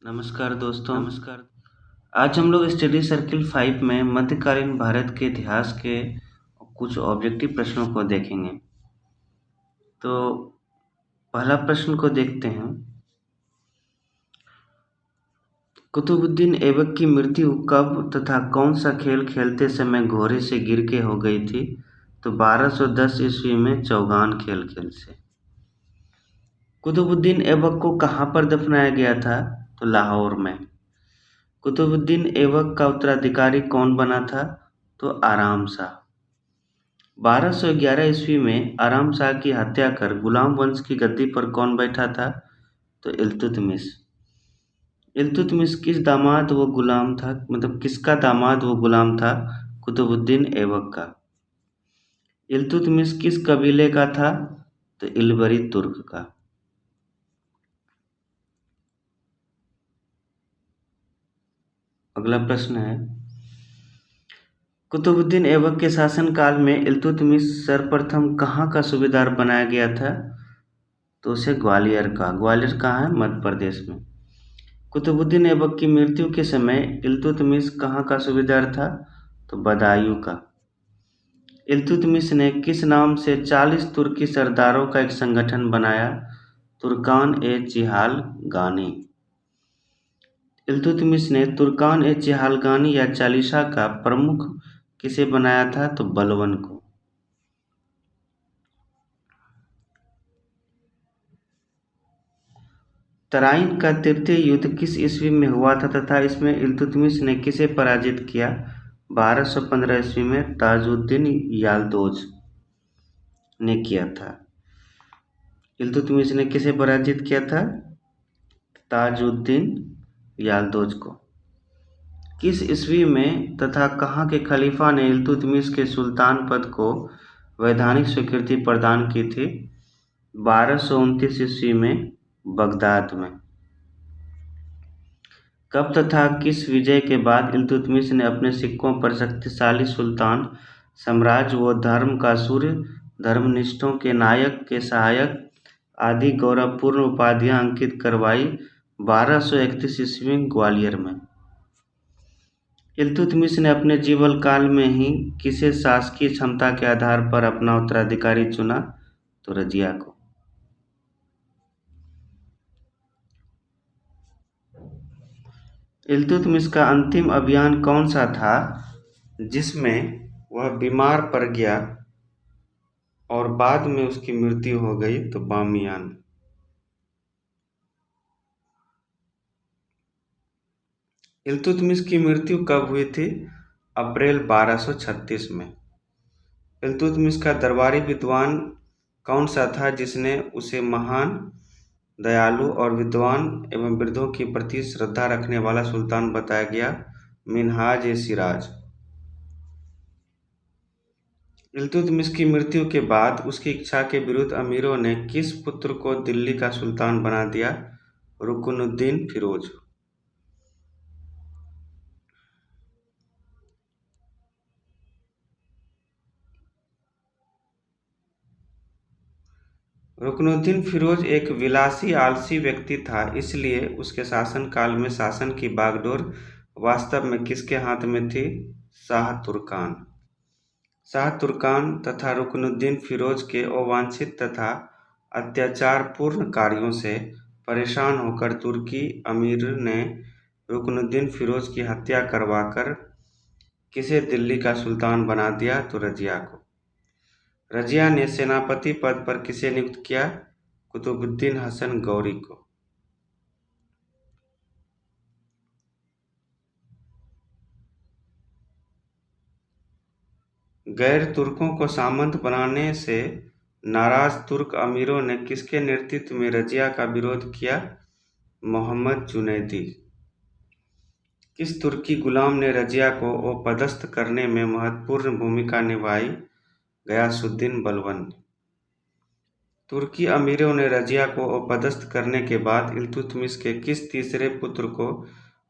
नमस्कार दोस्तों। आज हम लोग स्टडी सर्किल 5 में मध्यकालीन भारत के इतिहास के कुछ ऑब्जेक्टिव प्रश्नों को देखेंगे। तो पहला प्रश्न को देखते हैं। कुतुबुद्दीन ऐबक की मृत्यु कब तथा कौन सा खेल खेलते समय घोड़े से गिर के हो गई थी? तो 1210 ईस्वी में चौगान खेल से। कुतुबुद्दीन ऐबक को कहाँ पर दफनाया गया था? तो लाहौर में। कुतुबुद्दीन ऐबक का उत्तराधिकारी कौन बना था? तो आराम शाह। 1211 ईस्वी में आराम शाह की हत्या कर गुलाम वंश की गद्दी पर कौन बैठा था? तो इल्तुतमिश। इल्तुतमिश किस दामाद वो गुलाम था, मतलब किसका दामाद वो गुलाम था? कुतुबुद्दीन ऐबक का। इल्तुतमिश किस कबीले का था? तो इलबरी तुर्क का। अगला प्रश्न है, कुतुबुद्दीन ऐबक के शासनकाल में इल्तुतमिश सर्वप्रथम कहाँ का सूबेदार बनाया गया था? तो उसे ग्वालियर का। ग्वालियर कहाँ है? मध्य प्रदेश में। कुतुबुद्दीन ऐबक की मृत्यु के समय इल्तुतमिश कहाँ का सूबेदार था? तो बदायूं का। इल्तुतमिश ने किस नाम से 40 तुर्की सरदारों का एक संगठन बनाया? तुर्कान-ए-चिहालगानी। इल्तुतमिश ने तुर्कान-ए-चिहालगानी या चालीसा का प्रमुख किसे बनाया था? तो बलबन को। तराइन का तृतीय युद्ध किस ईस्वी में हुआ था तथा इसमें इल्तुतमिश ने किसे पराजित किया? 1215 ईस्वी में ताजुद्दीन याल्दोज ने किया था। इल्तुतमिश ने किसे पराजित किया था? ताजुद्दीन याल्दोज को। किस ईस्वी में तथा कहाँ के खलीफा ने इल्तुतमिश के सुल्तान पद को वैधानिक स्वीकृति प्रदान की थी? 1229 ईस्वी में बगदाद में। कब तथा किस विजय के बाद इल्तुतमिश ने अपने सिक्कों पर शक्तिशाली सुल्तान साम्राज्य व धर्म का सूर्य, धर्मनिष्ठों के नायक के सहायक आदि गौरवपूर्ण उपाधियां अंकित करवाई? 1231 ईस्वी में ग्वालियर में। इल्तुतमिश ने अपने जीवन काल में ही किसे शासकीय क्षमता के आधार पर अपना उत्तराधिकारी चुना? तो रजिया को। इल्तुतमिश का अंतिम अभियान कौन सा था जिसमें वह बीमार पड़ गया और बाद में उसकी मृत्यु हो गई? तो बामियान। इल्तुतमिश की मृत्यु कब हुई थी? अप्रैल 1236 में। इल्तुतमिश का दरबारी विद्वान कौन सा था जिसने उसे महान, दयालु और विद्वान एवं वृद्धों के प्रति श्रद्धा रखने वाला सुल्तान बताया गया? मिन्हाज-ए-सिराज। इल्तुतमिश की मृत्यु के बाद उसकी इच्छा के विरुद्ध अमीरों ने किस पुत्र को दिल्ली का सुल्तान बना दिया? रुकनुद्दीन फिरोज। रुकनुद्दीन फिरोज एक विलासी आलसी व्यक्ति था, इसलिए उसके शासनकाल में शासन की बागडोर वास्तव में किसके हाथ में थी? शाह तुर्कान। शाह तुर्कान तथा रुकनुद्दीन फिरोज के अवांछित तथा अत्याचारपूर्ण कार्यों से परेशान होकर तुर्की अमीर ने रुकनुद्दीन फिरोज की हत्या करवाकर किसे दिल्ली का सुल्तान बना दिया? तो रजिया को। रजिया ने सेनापति पद पर किसे नियुक्त किया? कुतुबुद्दीन हसन गौरी को। गैर तुर्कों को सामंत बनाने से नाराज तुर्क अमीरों ने किसके नेतृत्व में रजिया का विरोध किया? मोहम्मद जुनैदी। किस तुर्की गुलाम ने रजिया को अपदस्थ करने में महत्वपूर्ण भूमिका निभाई? गयासुद्दीन बलबन। तुर्की अमीरों ने रजिया को अपदस्थ करने के बाद इल्तुतमिश के किस तीसरे पुत्र को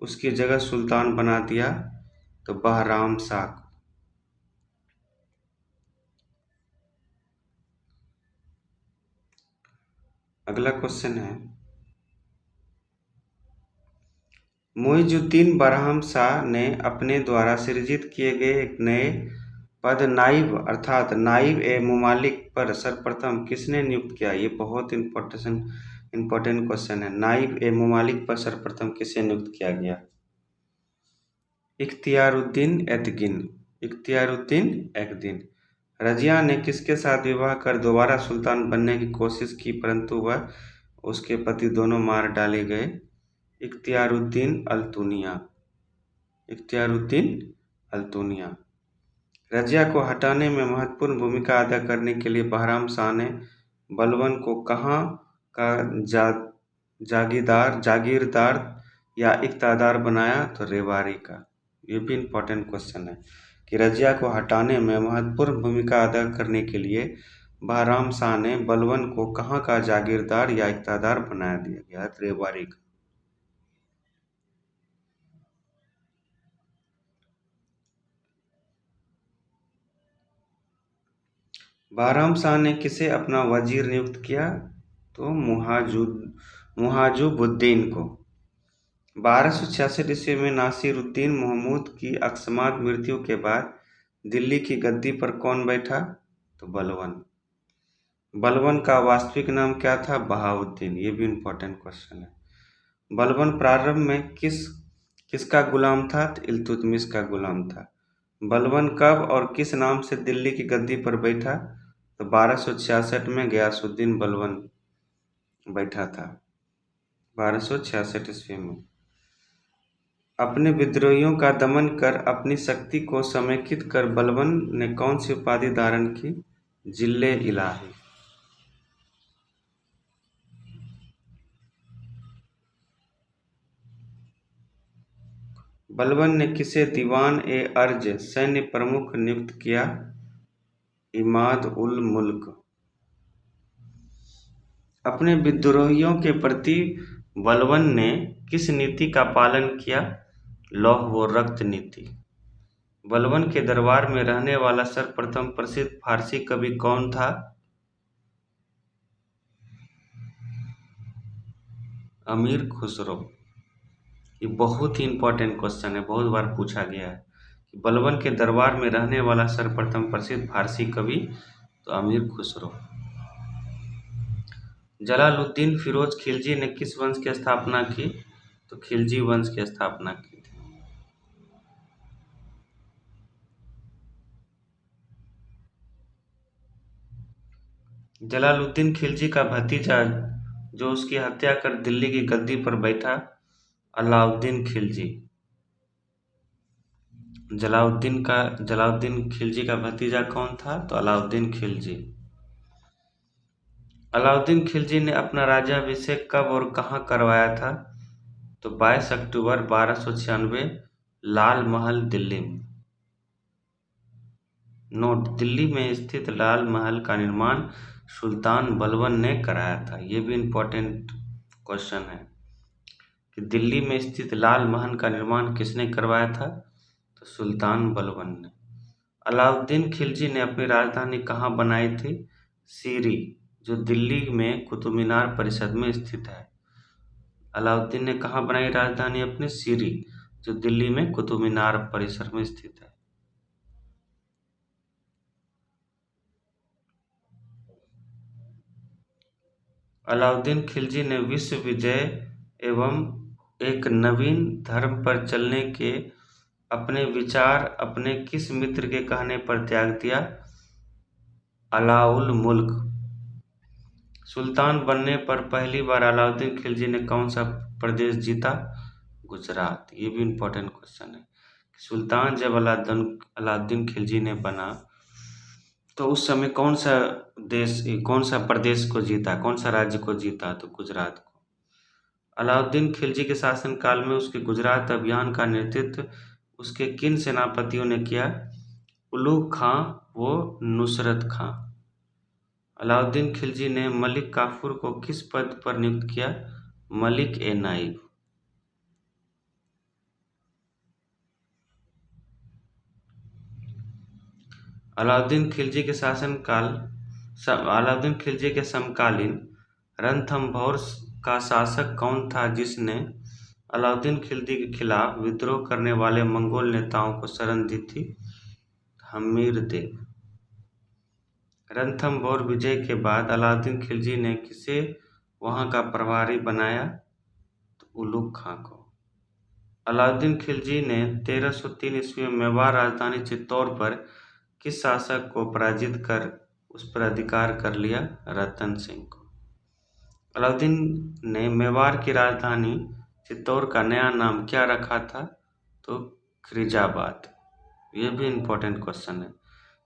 उसकी जगह सुल्तान बना दिया? तो बहराम शाह को। अगला क्वेश्चन है, मुइजुद्दीन बरहम शाह ने अपने द्वारा सृजित किए गए एक नए पद नाइब अर्थात नाइब ए मुमालिक पर सर्वप्रथम किसने नियुक्त किया? ये बहुत इम्पोर्टेंट क्वेश्चन है। नाइब ए मुमालिक पर सर्वप्रथम किसे नियुक्त किया गया? इख्तियारुद्दीन एतगिन। इख्तियारुद्दीन एतगिन। रजिया ने किसके साथ विवाह कर दोबारा सुल्तान बनने की कोशिश की परंतु वह उसके पति दोनों मार डाले गए? इख्तियारुद्दीन अल्तुनिया। इख्तियारुद्दीन अल्तुनिया। रजिया को हटाने में महत्वपूर्ण भूमिका अदा करने के लिए बहराम शाह ने बलबन को कहाँ का जागीरदार या इख्तियारदार बनाया? तो रेवाड़ी का। ये भी इम्पोर्टेंट क्वेश्चन है कि रजिया को हटाने में महत्वपूर्ण भूमिका अदा करने के लिए बहराम शाह ने बलबन को कहाँ का जागीरदार या इख्तियारदार बना दिया गया? रेवाड़ी का। बहराम शाह ने किसे अपना वजीर नियुक्त किया? तो मुहाजुबुद्दीन को। 1266 ईस्वी में नासिरुद्दीन महमूद की अकस्मात मृत्यु के बाद दिल्ली की गद्दी पर कौन बैठा? तो बलबन। बलबन का वास्तविक नाम क्या था? बहाउद्दीन। ये भी इम्पोर्टेंट क्वेश्चन है। बलबन प्रारंभ में किसका गुलाम था? तो इल्तुतमिश का गुलाम था। बलबन कब और किस नाम से दिल्ली की गद्दी पर बैठा? तो 1266 में गयासुद्दीन बलबन बैठा था। 1266 ईस्वी में। अपने विद्रोहियों का दमन कर अपनी शक्ति को समेकित कर बलबन ने कौन सी उपाधि धारण की? जिले इलाही। बलबन ने किसे दीवान ए अर्ज सैन्य प्रमुख नियुक्त किया? इमाद उल मुल्क। अपने विद्रोहियों के प्रति बलबन ने किस नीति का पालन किया? लौह व रक्त नीति। बलबन के दरबार में रहने वाला सर्वप्रथम प्रसिद्ध फारसी कवि कौन था? अमीर खुसरो। ये बहुत ही इंपॉर्टेंट क्वेश्चन है, बहुत बार पूछा गया है कि बलबन के दरबार में रहने वाला सर्वप्रथम प्रसिद्ध फारसी कवि? तो अमीर खुसरो। जलालुद्दीन फिरोज खिलजी ने किस वंश की स्थापना की? तो खिलजी वंश की स्थापना की थी। जलालुद्दीन खिलजी का भतीजा जो उसकी हत्या कर दिल्ली की गद्दी पर बैठा? अलाउद्दीन खिलजी। जलालुद्दीन खिलजी का भतीजा कौन था? तो अलाउद्दीन खिलजी। अलाउद्दीन खिलजी ने अपना राज्याभिषेक कब और कहाँ करवाया था? तो 22 अक्टूबर 1296 लाल महल दिल्ली में। नोट: दिल्ली में स्थित लाल महल का निर्माण सुल्तान बलबन ने कराया था। ये भी इम्पोर्टेंट क्वेश्चन है कि दिल्ली में स्थित लाल महल का निर्माण किसने करवाया था? तो सुल्तान बलबन ने। अलाउद्दीन खिलजी ने अपनी राजधानी कहाँ बनाई थी? सीरी, जो दिल्ली में कुतुब मीनार परिसर में स्थित है। अलाउद्दीन ने कहाँ बनाई राजधानी अपनी? सीरी, जो दिल्ली में कुतुब मीनार परिसर में स्थित है। अलाउद्दीन खिलजी ने विश्व विजय एवं एक नवीन धर्म पर चलने के अपने विचार अपने किस मित्र के कहने पर त्याग दिया? अलाउल मुल्क। सुल्तान बनने पर पहली बार अलाउद्दीन खिलजी ने कौन सा प्रदेश जीता? गुजरात। ये भी इम्पोर्टेंट क्वेश्चन है। सुल्तान जब अलाउद्दीन खिलजी ने बना तो उस समय कौन सा प्रदेश को जीता, कौन सा राज्य को जीता? तो गुजरात को। अलाउद्दीन खिलजी के शासनकाल में उसके गुजरात अभियान का नेतृत्व उसके किन सेनापतियों ने किया? उलूग खां व नुसरत खां। अलाउद्दीन खिलजी ने मलिक काफूर को किस पद पर नियुक्त किया? मलिक ए नाइब। अलाउद्दीन खिलजी के समकालीन रणथंभौर का शासक कौन था जिसने अलाउद्दीन खिलजी के खिलाफ विद्रोह करने वाले मंगोल नेताओं को शरण दी थी? हम्मीरदेव। रणथंभौर विजय के बाद अलाउद्दीन खिलजी ने किसे वहां का प्रभारी बनाया? तो उलुग खां को। अलाउद्दीन खिलजी ने 1303 ईस्वी में मेवाड़ राजधानी चित्तौड़ पर किस शासक को पराजित कर उस पर अधिकार कर लिया? रतन सिंह को। अलाउद्दीन ने मेवाड़ की राजधानी चित्तौड़ का नया नाम क्या रखा था? तो खिरीजाबाद। यह भी इम्पोर्टेंट क्वेश्चन है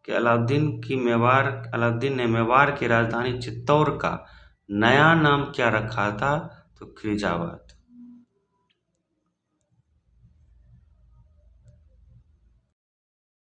कि अलाउद्दीन ने मेवाड़ की राजधानी चित्तौड़ का नया नाम क्या रखा था? तो खिरीजाबाद।